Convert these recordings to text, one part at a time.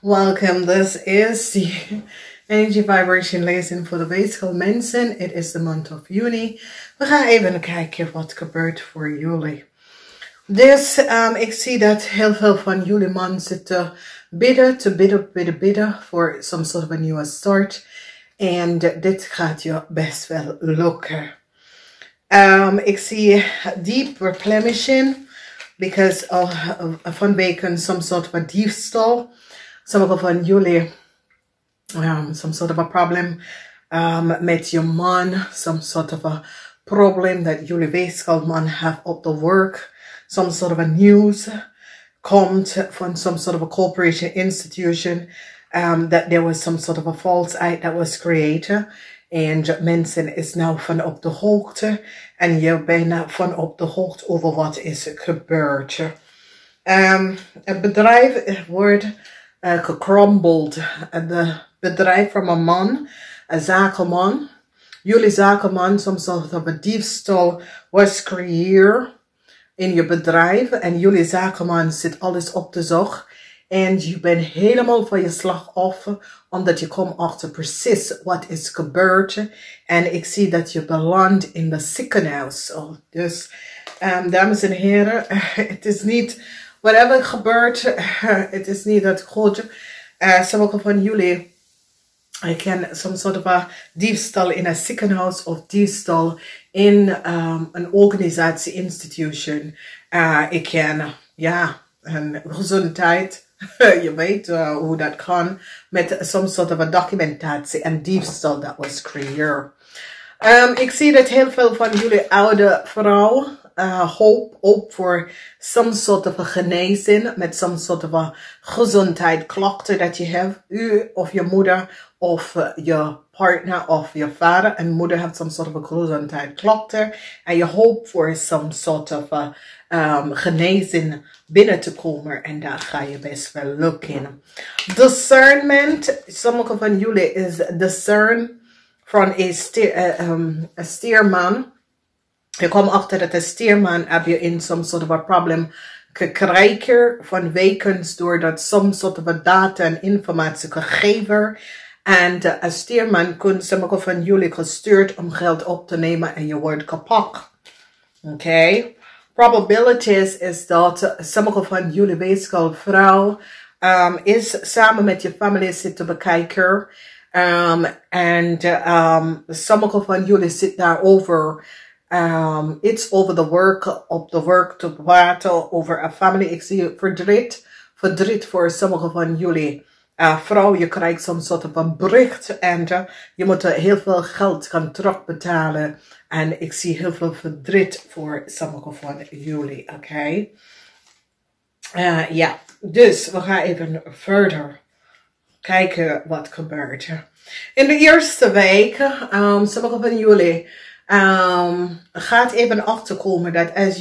Welcome. This is the energy vibration lezing voor de weegschaal mensen. Het is de maand of juni. We gaan even kijken wat gebeurt voor jullie. Dus ik zie dat heel veel van jullie man zitten bidden voor some sort of a nieuwe start. En dit gaat je best wel lukken. Ik zie deep replenishing because vanwege some sort of a diefstal. Sommige van jullie some sort of a problem met je man, some sort of a problem that jullie weeskaalman have op the work, some sort of a news komt from some sort of a corporation institution that there was some sort of a false eye that was created. En mensen is nou van op de hoogte en je bent van op de hoogte over wat is gebeurd. Het bedrijf wordt gecrumbled. Het bedrijf van een man, een zakenman. Jullie zakenman, some sort of a diefstal was creëerd in je bedrijf. En jullie zakenman zit alles op de zog. En je bent helemaal van je slag af, omdat je komt achter precies wat is gebeurd. En ik zie dat je belandt in de ziekenhuis. Dus, dames en heren, het is niet, whatever gebeurt, het is niet dat goed. Sommige van jullie ken some sort of a diefstal in een ziekenhuis of diefstal in een organisatie, institution. Ik ken, een gezondheid. Je weet hoe dat kan met some sort of a documentatie en diefstal dat was creëerd. Ik zie dat heel veel van jullie oude vrouwen hoop voor some sort of a genezing met some sort of a gezondheidsklachten dat je hebt. U of je moeder of je partner of je vader en moeder heeft some sort of a gezondheidsklachten en je hoopt voor some sort of a genezing binnen te komen en daar ga je best wel lukken. Discernment, sommige van jullie is discern van een steerman. Je komt achter dat een steerman heb je in some sort of a problem gekregen van wekens doordat some sort of a data en informatie gegeven. En een steerman kon sommige van jullie gestuurd om geld op te nemen en je wordt kapot. Oké. Probabilities is dat sommige van jullie weeskaalvrouw is samen met je familie zitten bekijken. En sommige van jullie zitten daarover iets over de work, op de work te praten over een familie. Ik zie verdriet voor sommige van jullie. Vrouw, je krijgt soms soort van een bericht en je moet heel veel geld gaan terugbetalen. En ik zie heel veel verdriet voor sommige van jullie, oké? Dus we gaan even verder kijken wat gebeurt. In de eerste week, sommige van jullie gaat even achterkomen dat als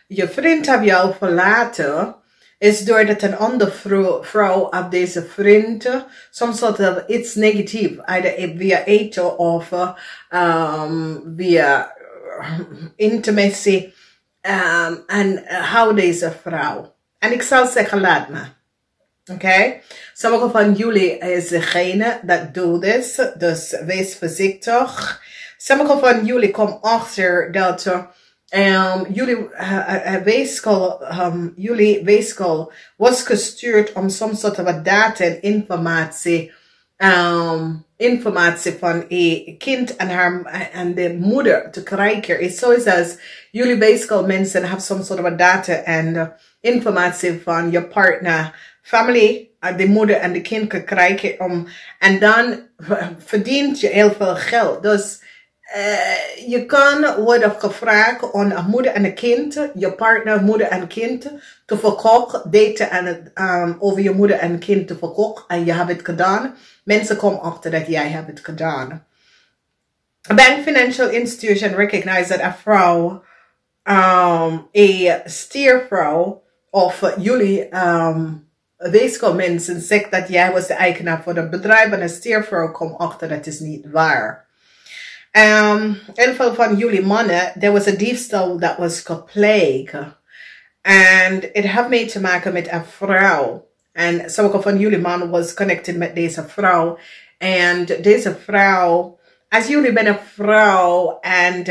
je vriend heeft jou verlaten, is doordat een andere vrouw op deze vriend soms soort of iets negatief, either via eten of via intimacy, en hou deze vrouw. En ik zal zeggen, laat me. Oké? Sommige van jullie is degene dat doet dit, dus wees voorzichtig. Sommige van jullie komen achter dat jullie weeskaal was gestuurd om some sort of a data en informatie van een kind en de moeder te krijgen. Is zoals jullie weeskaal mensen hebben some sort of a data en informatie van je partner, family, de moeder en de kind te krijgen en dan verdient je heel veel geld. Dus je kan worden gevraagd om een moeder en een kind, je partner, moeder en kind, te verkopen, daten en over je moeder en kind te verkopen. En je hebt het gedaan. Mensen komen achter dat jij hebt het gedaan. A bank financial institution recognize that a vrouw, a stiervrouw, of jullie weeskaalmensen zegt dat jij was de eigenaar van het bedrijf en een stiervrouw komt achter dat is niet waar. Heel veel van jullie mannen, there was a diefstal that was gepleegd. And it had mee te maken met een vrouw. En sommige van jullie man was connected met deze vrouw. En deze vrouw, als jullie ben een vrouw en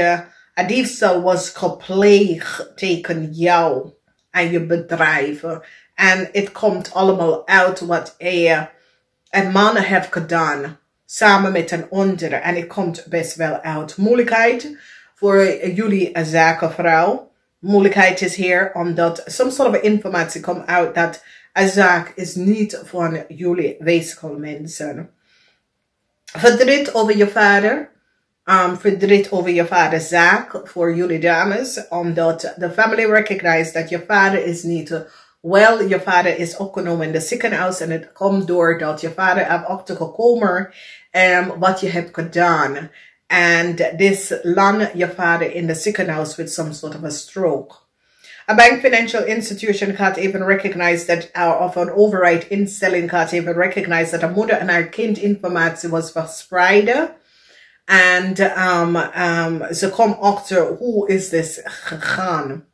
een diefstal was gepleegd tegen jou en je bedrijven. En het komt allemaal uit wat een man heeft gedaan. Samen met een andere. En het komt best wel uit. Moeilijkheid voor jullie zakenvrouw. Moeilijkheid is hier omdat soms soort of informatie komt uit dat een zaak is niet van jullie weeskaalmensen. Verdriet over je vader. Verdriet over je vaders zaak voor jullie dames. Omdat de family recognized dat je vader is niet wel. Je vader is opgenomen in de ziekenhuis. En het komt doordat je vader heeft achtergekomen wat je hebt gedaan. En this land je vader in de ziekenhuis with some sort of a stroke. A bank financial institution gaat even recognize that, of een overheidinstelling gaat even recognize dat een moeder en haar kind informatie was verspreid. En ze komt achter hoe is dit gegaan.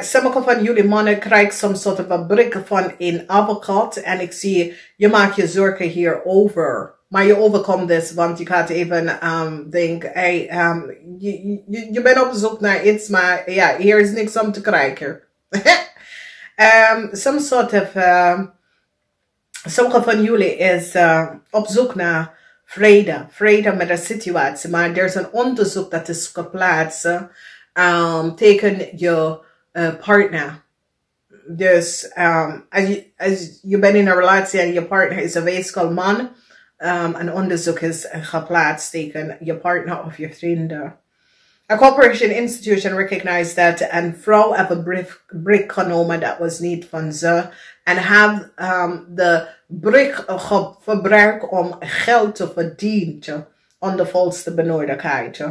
Sommige van jullie mannen krijgen some sort of a brik van een advocaat. En ik zie, je maakt je zorgen hierover. Maar je overkomt dus, want je gaat even denken, hey, je bent op zoek naar iets, maar ja, hier is niks om te krijgen. Some sort of, sommige van jullie is op zoek naar vrede met de situatie. Maar er is een onderzoek dat is geplaatst tegen je partner. Dus als je bent in een relatie en je partner is een weeskaalman, een onderzoek is geplaatst tegen je partner of je vrienden. A corporation institution recognized that een vrouw heeft een brik genomen dat was niet van ze. En heeft de brik gebruikt om geld te verdienen onder volste benodigdheid.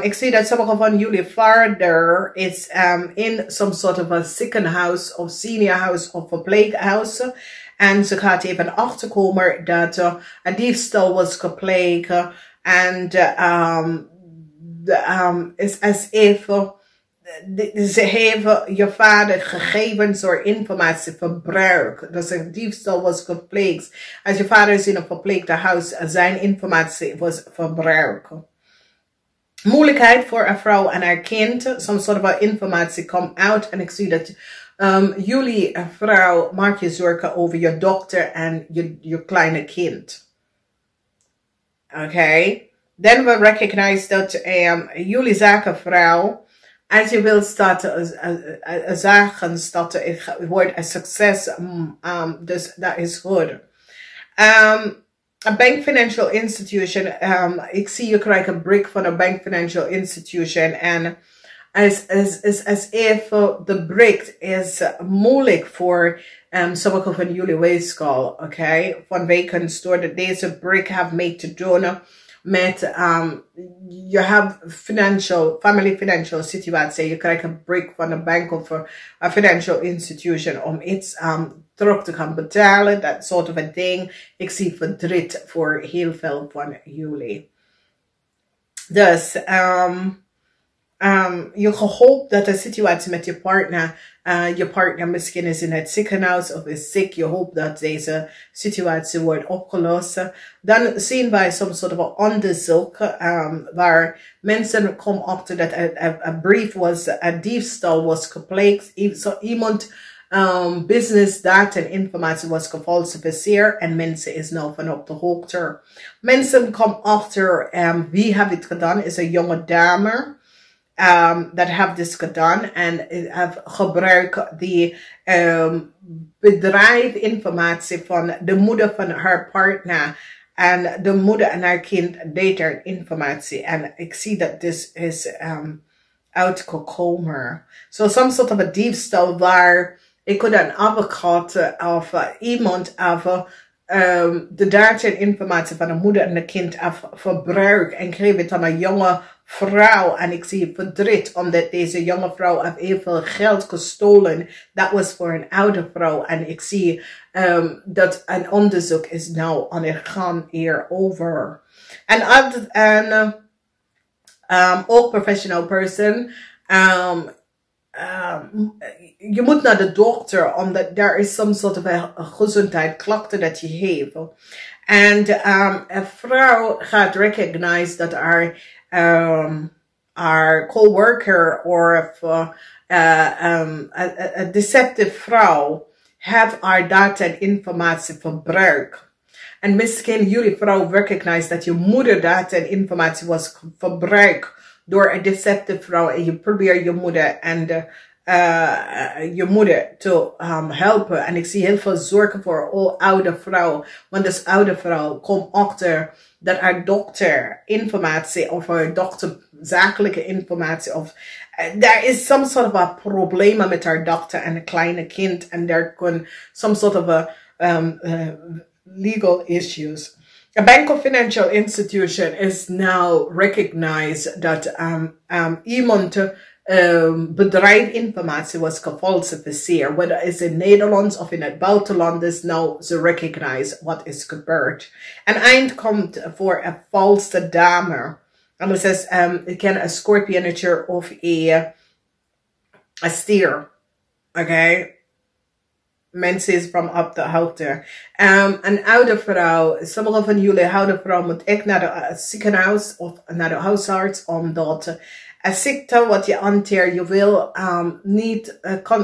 Ik zie dat sommige van jullie vader is in some sort of a ziekenhuis of senior house of verpleeghuis. En ze gaat even achterkomen dat een diefstal was gepleegd. En is als even, ze hebben je vader gegevens of informatie verbruikt. Dus een diefstal was gepleegd. Als je vader is in een verpleeghuis, zijn informatie was verbruikt. Moeilijkheid voor een vrouw en haar kind. Some sort of informatie komt uit. En ik zie dat jullie vrouw maakt je zorgen over je dochter en je kleine kind. Oké. Dan we recognize dat jullie zakenvrouw, als je wil starten, zaken starten, het wordt een succes. Dus dat is goed. A bank financial institution, ik zie je krijgt een break van een bank financial institution. En as if de break is moeilijk voor sommige van jullie weegschaal. Oké. Vanwege doordat deze break have mee te doen met, je hebt family financial situatie. Je krijgt een break van een bank of a financial institution om iets terug te gaan betalen. Dat soort of a ding. Ik zie verdriet voor heel veel van jullie. Dus, je gehoopt dat de situatie met je partner misschien is in het ziekenhuis of is ziek. Je hoopt dat deze situatie wordt opgelost. Dan zien wij soms soort van onderzoek waar mensen komen achter dat een brief was, een diefstal was gepleegd. Iemand business data en informatie was gefalsificeerd en mensen is nou van op de hoogte. Mensen komen achter wie heeft het gedaan, is een jonge dame. Dat heeft dus gedaan en heeft gebruikt die bedrijfinformatie van de moeder van haar partner en de moeder en haar kind deed informatie en ik zie dat dit is uitgekomen. So some sort of a diefstal waar ik had een advocaat of iemand of de data en informatie van de moeder en de kind verbruikt en kreeg het aan een jonge vrouw. En ik zie verdriet omdat deze jonge vrouw heeft heel veel geld gestolen. Dat was voor een oude vrouw. En ik zie dat een onderzoek is nou aan het gaan hierover. En ook professional person. je moet naar de dokter, omdat daar is some sort of een gezondheidsklachten dat je heeft. En een vrouw gaat recognize dat haar coworker of a deceptive vrouw have haar data en informatie verbruikt. En misschien jullie vrouw recognize dat je moeder data en informatie was verbruikt door een deceptive vrouw. En je probeert je moeder en je moeder te helpen. En ik zie heel veel zorgen voor oude vrouw. Want dus oude vrouw komt achter dat haar dokter informatie of haar dokter zakelijke informatie of there is some sort of a problemen met haar dochter en een kleine kind. En there can some sort of a legal issues. A bank or financial institution is now recognized that iemand bedrijfinformatie was gefalsificeerd. Whether it's in Nederland of in het buitenland is now ze recognize what is gebeurd. En eind komt voor een valse dame. En het is ik ken een scorpionetje of een stier. Okay. Mensen is from up de hoogte. Een oude vrouw, sommige van jullie oude vrouw moet echt naar de ziekenhuis of naar de huisarts, omdat een ziekte wat je hanteert, je wil niet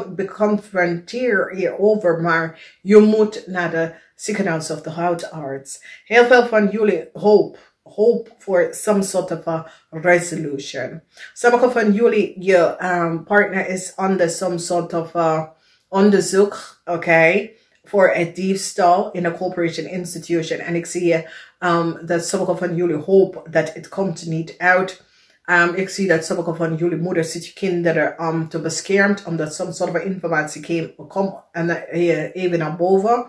beconfronteerd hierover, maar je moet naar de ziekenhuis of de huisarts. Heel veel van jullie hope for some sort of a resolution. Sommige van jullie, je partner is under some sort of onderzoek, voor een diefstal in een corporation institution. En ik zie dat sommige van jullie hoop dat het komt niet uit. Ik zie dat sommige van jullie moeders zitten kinderen te beschermd, omdat some sort of informatie komt en even naar boven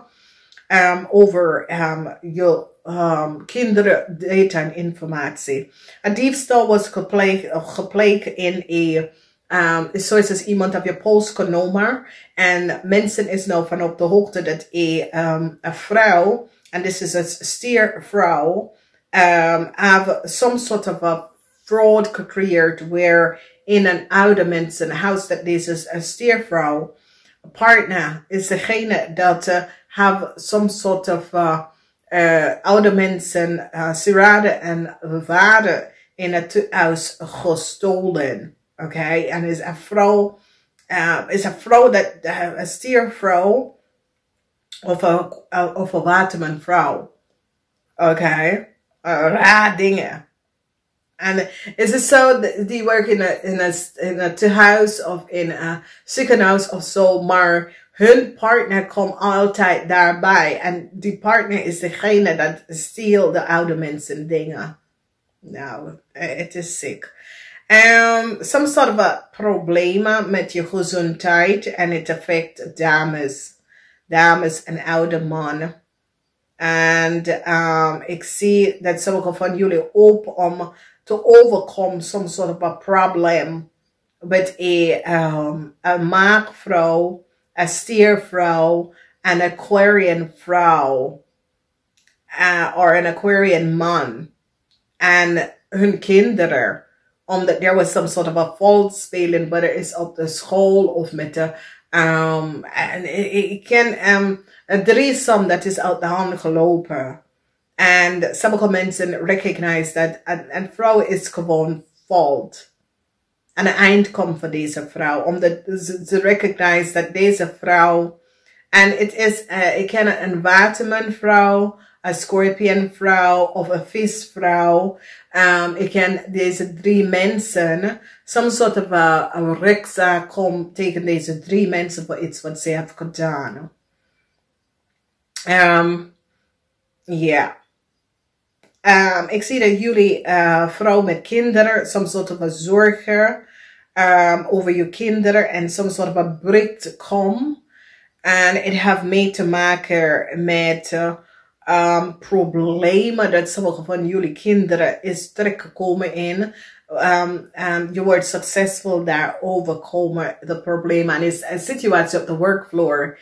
over je kinderen data en informatie. Een diefstal was gepleegd in een zoals als iemand op je pols genomen en mensen is nou van op de hoogte dat een vrouw, en dit is een stiervrouw, have some sort of a fraud gecreëerd where in een oude mensenhuis dat deze stiervrouw partner is degene dat have some sort of oude mensen sieraden en waarden in het huis gestolen. En is een vrouw dat een stiervrouw of een watermanvrouw. Raar dingen. En is het zo, die werken in een tehuis of in een ziekenhuis of zo, maar hun partner komt altijd daarbij. En die partner is degene dat steelt de oude mensen dingen. Nou, het is sick. Some sort of a problemen met je gezondheid en het affect dames en oude mannen. En ik zie dat sommige van jullie hoop om te overkomen some sort of a problem met een maagvrouw, een stiervrouw, een Aquarian vrouw, of een Aquarian man en hun kinderen. Omdat there was some sort of a false speling, whether it's op de school of met de, en ik ken een threesome dat is uit de hand gelopen. En sommige mensen recognize dat een vrouw is gewoon fault. En een eind komt voor deze vrouw, omdat ze recognize dat deze vrouw, en het is, ik ken een watermanvrouw, een scorpionvrouw of een visvrouw. Ik ken deze drie mensen. Some sort of a rechtszaak komt tegen deze drie mensen voor iets wat ze hebben gedaan. Ik zie dat jullie vrouw met kinderen, some sort of a zorgen over je kinderen en some sort of a break komt. En het heeft mee te maken met problemen dat sommige van jullie kinderen is terechtgekomen in. Je wordt succesvol daar overkomen, de problemen. En is een situatie op de workvloer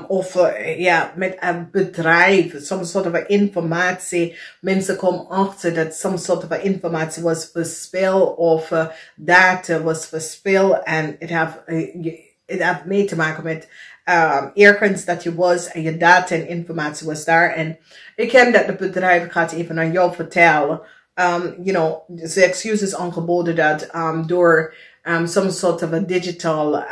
Of ja, met een bedrijf, some sort of informatie. Mensen komen achter dat some sort of informatie was verspild of data was verspild. En het heeft mee te maken met ergens dat je was en je data en informatie was daar. En ik ken dat het bedrijf, ik ga het even aan jou vertellen. You know, de excuses aangeboden dat door some sort of a digital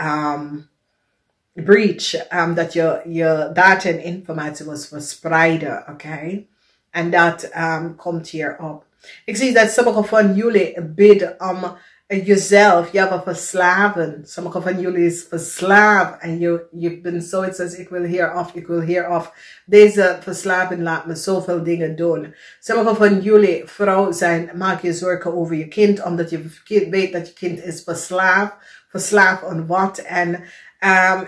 breach, dat je data en informatie was verspreiden, oké? En dat komt hier op. Ik zie dat sommige van jullie bidden om jezelf, ja, verslaven. Sommige van jullie is verslaafd en je bent zoiets als ik wil hier af. Deze verslaving laat me zoveel dingen doen. Sommige van jullie vrouw maak je zorgen over je kind, omdat je weet dat je kind is verslaafd. Verslaafd aan wat en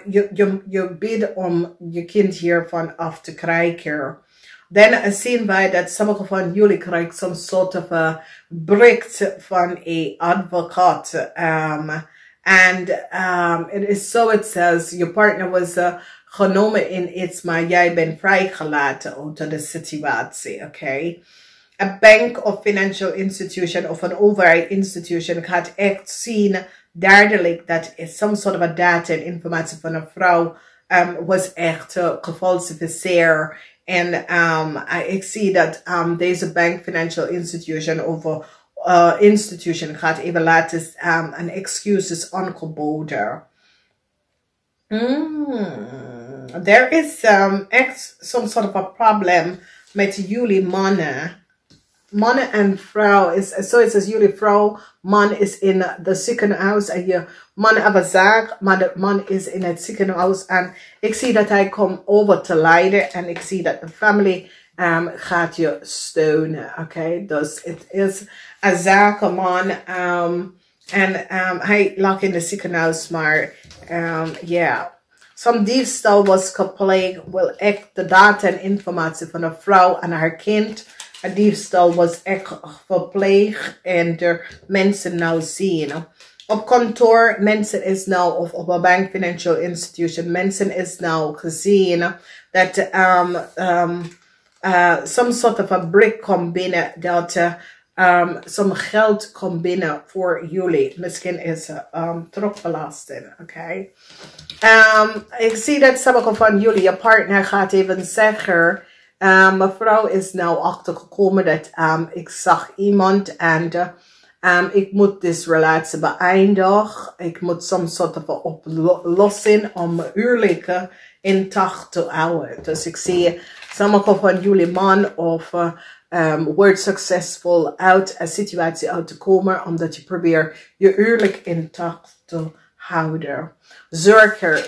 je bidt om je kind hiervan af te krijgen. Dan zien wij dat sommige van jullie krijgen some sort of a bericht van een advocaat. And it is so it says, je partner was genomen in iets, maar jij bent vrijgelaten uit de situatie, oké? Een bank of financial institution of een overheid institution gaat echt zien duidelijk dat some sort of a data en informatie van een vrouw was echt gefalsificeerd. En ik zie dat deze bank financial institution of institution gaat even laten een excuses aangeboden. There is echt some sort of a problem met jullie mannen. Mannen en vrouw is, zoals als jullie vrouw, man is in de ziekenhuis en je man heeft een zaak, maar de man is in het ziekenhuis en ik zie dat hij komt over te lijden en ik zie dat de familie gaat je steunen, oké? Dus het is een zakenman en hij lag in het ziekenhuis, maar yeah. Some diefstal was gepleegd, wel echt de data en informatie van een vrouw en haar kind. Een diefstal was echt verpleegd en de mensen nou zien. Op kantoor, mensen is nou, of op een bank financial institution, mensen is nou gezien dat some sort of a brick komt binnen, dat some geld komt binnen voor jullie. Misschien is terugbelasting, oké? Ik zie dat sommige van jullie, je partner gaat even zeggen, mevrouw is nou achtergekomen dat ik zag iemand en ik moet deze relatie beëindigen. Ik moet some sort of oplossing om mijn huwelijk intact te houden. Dus ik zie sommige van jullie man of wordt succesvol uit een situatie uit te komen omdat je probeert je huwelijk intact te houden.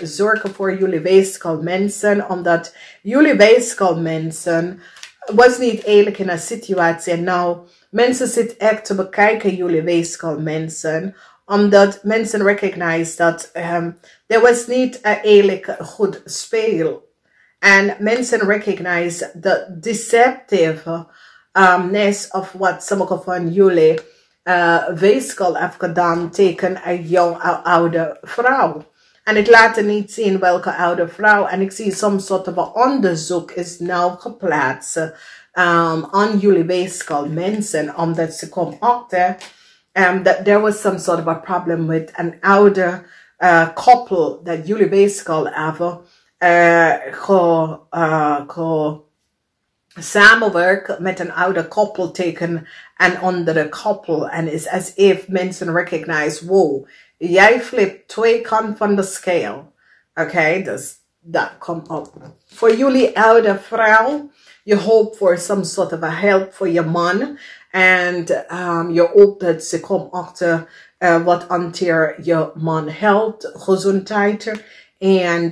Zorgen voor jullie weegschaal mensen, omdat jullie weegschaal mensen was niet eerlijk in een situatie. En nou, mensen zitten echt te bekijken jullie weegschaal mensen, omdat mensen recognize dat er was niet een eerlijk goed speel. En mensen recognize the deceptiveness of wat sommige van jullie weegschaal heeft gedaan tegen een jong oude vrouw. En het laat niet zien welke oude vrouw. En ik zie some soort van onderzoek is nou geplaatst aan jullie weegschaal mensen. Omdat ze komen achter that there was some sort of a problem with an oude couple dat jullie weegschaal hebben samenwerken met een oude koppel tegen een andere koppel. En is as if mensen recognize, wow, jij flipt twee kanten van de scale. Oké, dus dat komt op. Voor jullie oude vrouw, je hoopt voor some sort of a help voor je man. En je hoopt dat ze komt achter wat hanteer je man health, gezondheid. En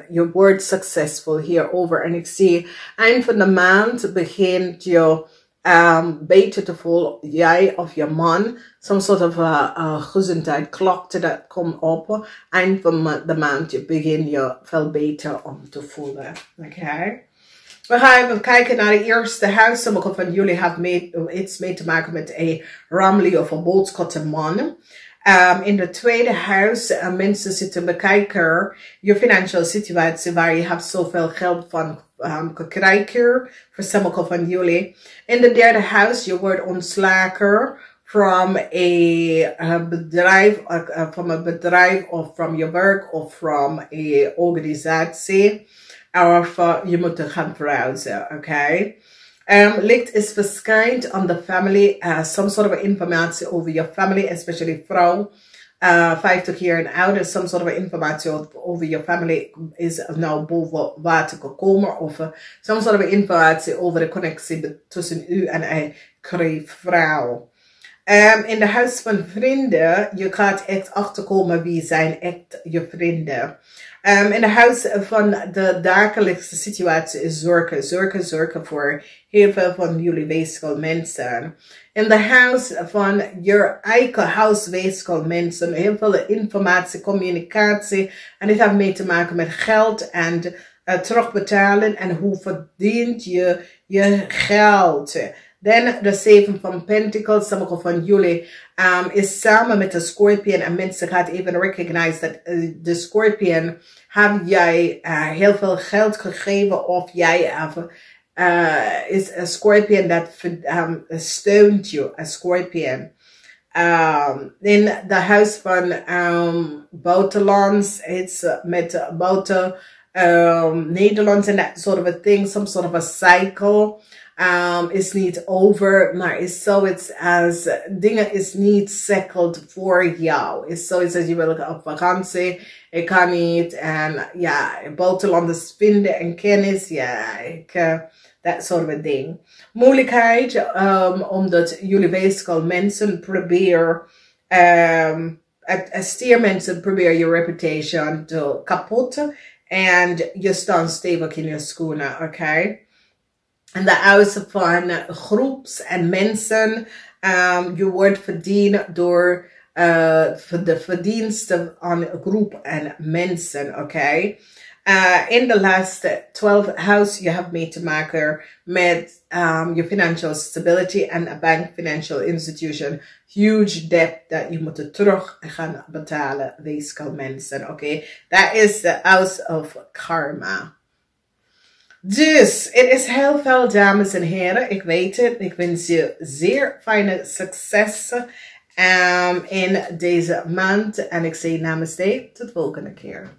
je wordt succesvol hierover. En ik zie, eind van de maand begint je beter te voelen, jij of je man. Some sort of gezondheid klokte dat komt op. Eind van de maand begin je veel beter om te voelen. Oké. We gaan even kijken naar de eerste huis. Sommige van jullie hebben iets mee te maken met een ramli of een boodschappenman. In de tweede huis, mensen zitten bekijken je financiële situatie waar je hebt zoveel geld van krijgen, voor sommigen van jullie. In de derde huis, je wordt ontslagen from a bedrijf, of from your work, of from a organisatie. Of je moet gaan verhuizen, oké? Licht is verschijnt on the family, some sort of informatie over your family, especially vrouw, 50 jaar en ouder, some sort of informatie over your family is nou boven water gekomen, of some sort of informatie over de connectie tussen u en een vrouw. In de huis van vrienden, je gaat echt achterkomen wie zijn echt je vrienden. In de huis van de dagelijkse situatie is zorgen voor heel veel van jullie weegschaal mensen. In de huis van je eigen huisweegschaal mensen, heel veel informatie, communicatie. En dit heeft mee te maken met geld en terugbetalen en hoe verdient je je geld. Dan de 7 van Pentacles, sommige van jullie is samen met de Scorpion en mensen gaat even recognize dat de Scorpion heb jij heel veel geld gegeven of jij is een Scorpion dat steunt je, een Scorpion. In de huis van buitenlands, it's met buiten Nederlands and that sort of a thing, some sort of a cycle. Is niet over, maar is zoiets als dingen is niet settled voor jou. Is zoiets als je wil op vakantie, ik kan niet, en ja, buitenlanders vinden en kennis, ja, dat soort of ding. Moeilijkheid, omdat jullie weegschaal mensen proberen, stiermensen proberen je reputation te kapot, en je staat stevig in je schoenen, oké? En de huis van groeps en mensen, je wordt verdiend door de verdiensten aan een groep en mensen, oké? In de laatste 12 huis, je hebt mee te maken met je financial stability en een bank financial institution. Huge debt dat je moet terug gaan betalen, weegschaal mensen, oké? Dat is de house of karma. Dus, het is heel veel, dames en heren. Ik weet het. Ik wens je zeer fijne succes in deze maand. En ik zeg namaste. Tot de volgende keer.